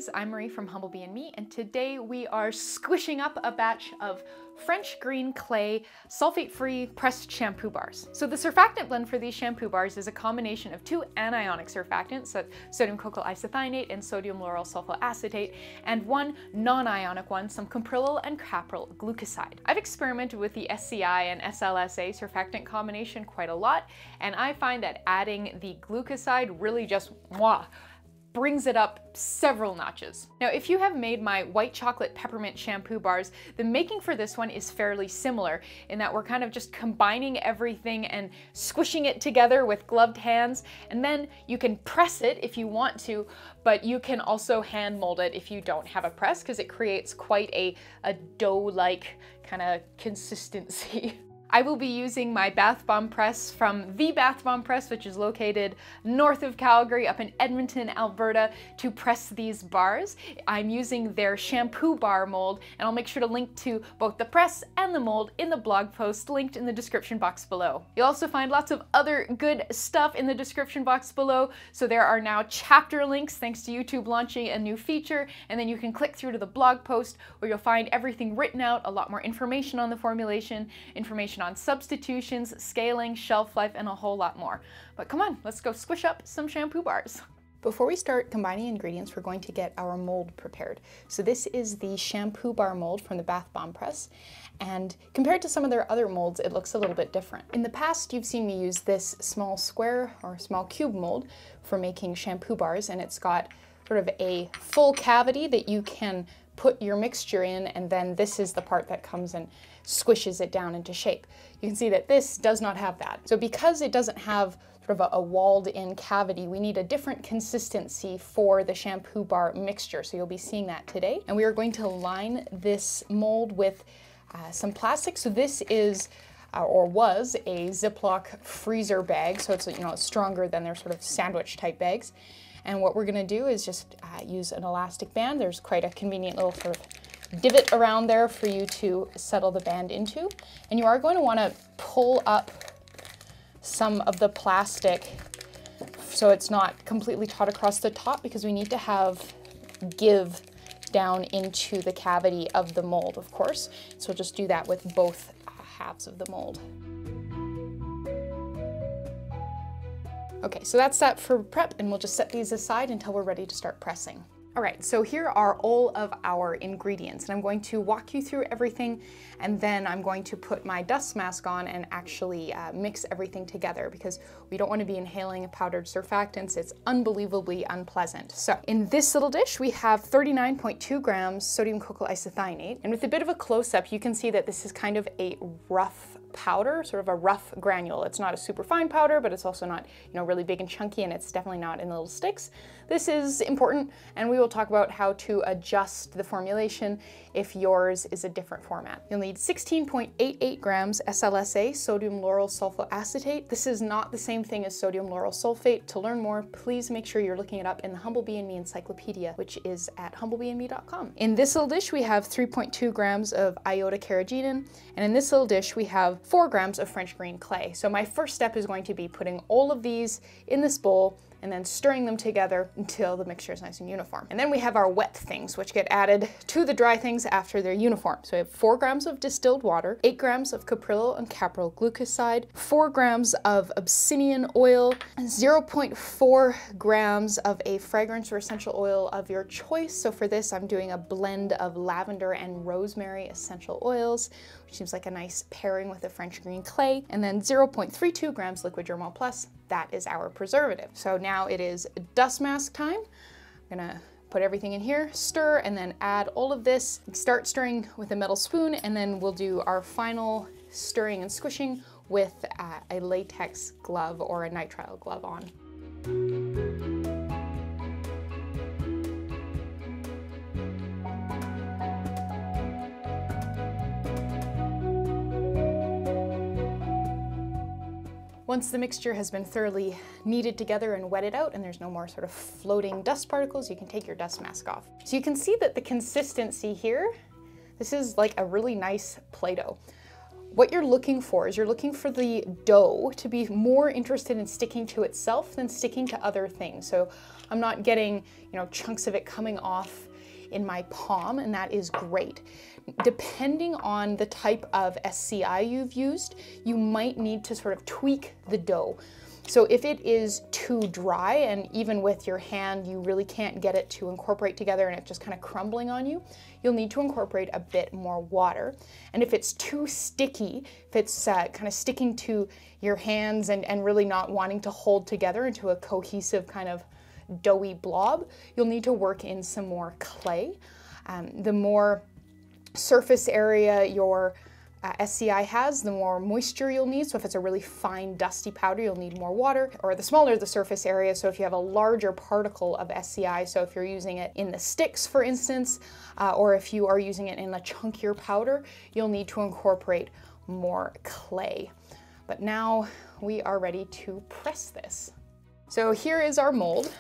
guys, I'm Marie from Humblebee and Me, and today we are squishing up a batch of French green clay sulfate-free pressed shampoo bars. So the surfactant blend for these shampoo bars is a combination of two anionic surfactants, so sodium cocoyl isethionate and sodium lauryl sulfoacetate, and one non-ionic one, some Caprylyl and Capryl glucoside. I've experimented with the SCI and SLSa surfactant combination quite a lot, and I find that adding the glucoside really just brings it up several notches. Now, if you have made my white chocolate peppermint shampoo bars, the making for this one is fairly similar in that we're kind of just combining everything and squishing it together with gloved hands, and then you can press it if you want to, but you can also hand mold it if you don't have a press, because it creates quite a dough-like kind of consistency. I will be using my bath bomb press from The Bath Bomb Press, which is located north of Calgary up in Edmonton, Alberta, to press these bars. I'm using their shampoo bar mold, and I'll make sure to link to both the press and the mold in the blog post linked in the description box below. You'll also find lots of other good stuff in the description box below, so there are now chapter links thanks to YouTube launching a new feature, and then you can click through to the blog post where you'll find everything written out, a lot more information on the formulation, information on substitutions, scaling, shelf life, and a whole lot more. But come on, let's go squish up some shampoo bars. Before we start combining ingredients, we're going to get our mold prepared. So this is the shampoo bar mold from the Bath Bomb Press, and compared to some of their other molds, it looks a little bit different. In the past, you've seen me use this small square or small cube mold for making shampoo bars, and it's got sort of a full cavity that you can put your mixture in, and then this is the part that comes and squishes it down into shape. You can see that this does not have that. So because it doesn't have sort of a walled-in cavity, we need a different consistency for the shampoo bar mixture. So you'll be seeing that today. And we are going to line this mold with some plastic. So this is or was a Ziploc freezer bag, so it's stronger than their sort of sandwich type bags. And what we're going to do is just use an elastic band. There's quite a convenient little sort of divot around there for you to settle the band into. And you are going to want to pull up some of the plastic so it's not completely taut across the top, because we need to have give down into the cavity of the mold, of course. So we'll just do that with both halves of the mold. Okay, so that's that for prep, and we'll just set these aside until we're ready to start pressing. All right, so here are all of our ingredients, and I'm going to walk you through everything, and then I'm going to put my dust mask on and actually mix everything together, because we don't want to be inhaling powdered surfactants. It's unbelievably unpleasant. So in this little dish, we have 39.2 grams sodium cocoyl isethionate, and with a bit of a close-up, you can see that this is kind of a rough powder, sort of a rough granule. It's not a super fine powder, but it's also not, really big and chunky, and it's definitely not in little sticks. This is important, and we will talk about how to adjust the formulation if yours is a different format. You'll need 16.88 grams SLSa, sodium lauryl sulfoacetate. This is not the same thing as sodium lauryl sulfate. To learn more, please make sure you're looking it up in the Humblebee and Me encyclopedia, which is at humblebeeandme.com. In this little dish, we have 3.2 grams of iota carrageenan, and in this little dish, we have 4 grams of French green clay. So my first step is going to be putting all of these in this bowl and then stirring them together until the mixture is nice and uniform. And then we have our wet things, which get added to the dry things after they're uniform. So we have 4 grams of distilled water, 8 grams of Caprylyl and Capryl glucoside, 4 grams of Abyssinian oil, 0.4 grams of a fragrance or essential oil of your choice. So for this, I'm doing a blend of lavender and rosemary essential oils, which seems like a nice pairing with the French green clay, and then 0.32 grams liquid germall plus. That is our preservative. So now it is dust mask time. I'm gonna put everything in here, stir, and then add all of this. Start stirring with a metal spoon, and then we'll do our final stirring and squishing with a latex glove or a nitrile glove on. Once the mixture has been thoroughly kneaded together and wetted out, and there's no more sort of floating dust particles, you can take your dust mask off. So you can see that the consistency here, this is like a really nice Play-Doh. What you're looking for is you're looking for the dough to be more interested in sticking to itself than sticking to other things. So I'm not getting, chunks of it coming off in my palm, and that is great. Depending on the type of SCI you've used, you might need to sort of tweak the dough. So if it is too dry, and even with your hand, you really can't get it to incorporate together and it's just kind of crumbling on you, you'll need to incorporate a bit more water. And if it's too sticky, if it's kind of sticking to your hands and really not wanting to hold together into a cohesive kind of doughy blob, you'll need to work in some more clay. The more surface area your SCI has, the more moisture you'll need. So if it's a really fine dusty powder, you'll need more water, or the smaller the surface area. So if you have a larger particle of SCI, so if you're using it in the sticks, for instance, or if you are using it in a chunkier powder, you'll need to incorporate more clay. But now we are ready to press this. So here is our mold.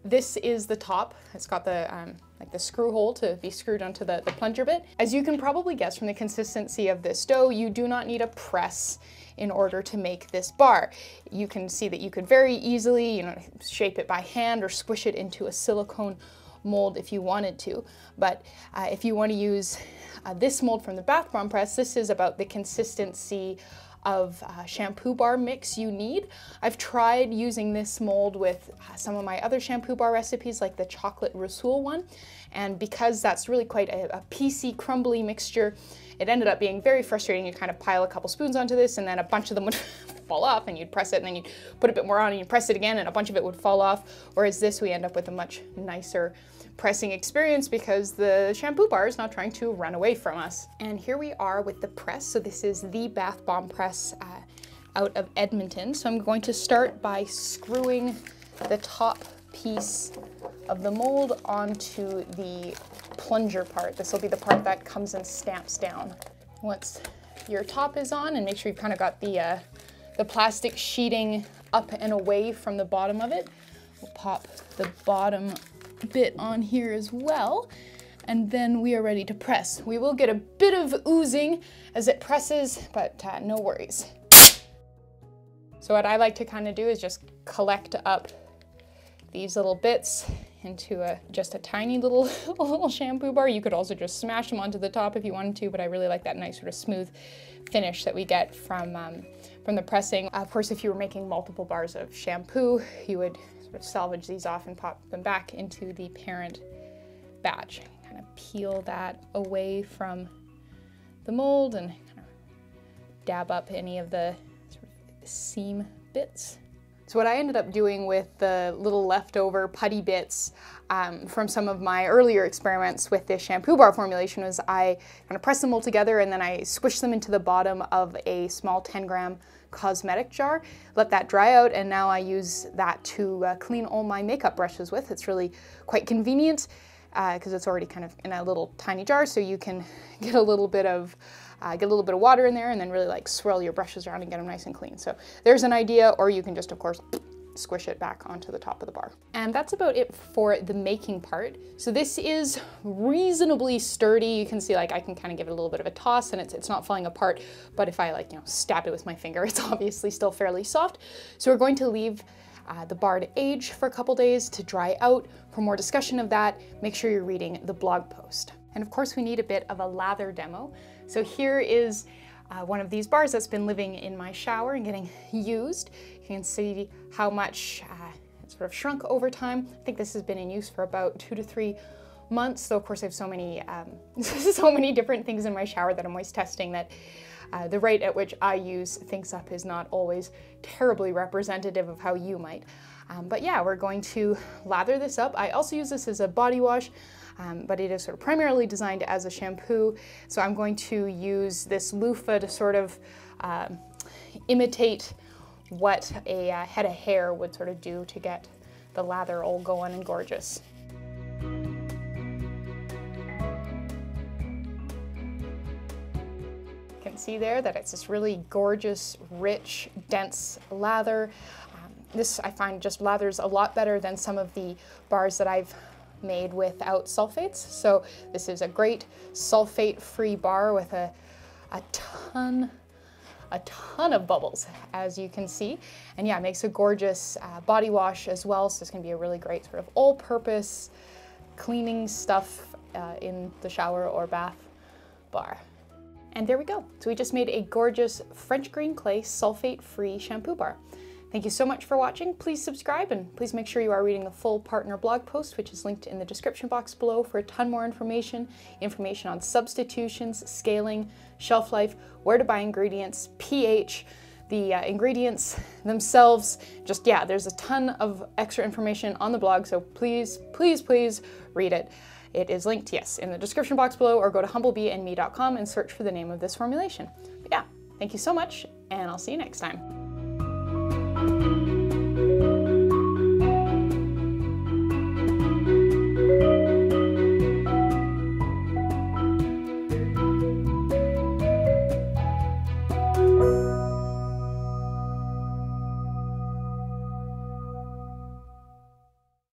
This is the top. It's got the like the screw hole to be screwed onto the plunger bit. As you can probably guess from the consistency of this dough, you do not need a press in order to make this bar. You can see that you could very easily, shape it by hand or squish it into a silicone mold if you wanted to. But if you want to use this mold from the bath bomb press, this is about the consistency of shampoo bar mix you need. I've tried using this mold with some of my other shampoo bar recipes, like the chocolate Rasool one, and because that's really quite a piecey, crumbly mixture, it ended up being very frustrating. You kind of pile a couple spoons onto this and then a bunch of them would fall off, and you'd press it and then you'd put a bit more on and you'd press it again and a bunch of it would fall off. Whereas this, we end up with a much nicer pressing experience because the shampoo bar is not trying to run away from us. And here we are with the press. So this is the bath bomb press out of Edmonton. So I'm going to start by screwing the top piece of the mold onto the plunger part. This will be the part that comes and stamps down. Once your top is on, and make sure you've kind of got the plastic sheeting up and away from the bottom of it, we'll pop the bottom bit on here as well, and then we are ready to press. We will get a bit of oozing as it presses, but no worries. So what I like to kind of do is just collect up these little bits into just a tiny little shampoo bar. You could also just smash them onto the top if you wanted to, but I really like that nice sort of smooth finish that we get from the pressing. Of course, if you were making multiple bars of shampoo, you would salvage these off and pop them back into the parent batch. Kind of peel that away from the mold and kind of dab up any of the sort of seam bits. So what I ended up doing with the little leftover putty bits from some of my earlier experiments with this shampoo bar formulation was I kind of pressed them all together and then I squished them into the bottom of a small 10-gram cosmetic jar, let that dry out, and now I use that to clean all my makeup brushes with. It's really quite convenient because it's already kind of in a little tiny jar, so you can get a little bit of water in there and then really like swirl your brushes around and get them nice and clean. So there's an idea, or you can just, of course, squish it back onto the top of the bar. And that's about it for the making part. So this is reasonably sturdy. You can see like I can kind of give it a little bit of a toss and it's not falling apart, but if I stab it with my finger, it's obviously still fairly soft. So we're going to leave the bar to age for a couple days to dry out. For more discussion of that, make sure you're reading the blog post. And of course we need a bit of a lather demo. So here is one of these bars that's been living in my shower and getting used. You can see how much it sort of shrunk over time. I think this has been in use for about 2 to 3 months. So of course I have so many, so many different things in my shower that I'm always testing that the rate at which I use things up is not always terribly representative of how you might. But yeah, we're going to lather this up. I also use this as a body wash, but it is sort of primarily designed as a shampoo. So I'm going to use this loofah to sort of imitate what a head of hair would sort of do to get the lather all going and gorgeous. You can see there that it's this really gorgeous, rich, dense lather. This I find just lathers a lot better than some of the bars that I've made without sulfates. So this is a great sulfate-free bar with a ton a ton of bubbles, as you can see. And yeah, it makes a gorgeous body wash as well. So it's gonna be a really great sort of all-purpose cleaning stuff in the shower or bath bar. And there we go. So we just made a gorgeous French green clay sulfate-free shampoo bar. Thank you so much for watching. Please subscribe and please make sure you are reading the full partner blog post, which is linked in the description box below for a ton more information on substitutions, scaling, shelf life, where to buy ingredients, pH, the ingredients themselves. Just, yeah, there's a ton of extra information on the blog, so please, please, please read it. It is linked, yes, in the description box below, or go to humblebeeandme.com and search for the name of this formulation. But yeah, thank you so much, and I'll see you next time.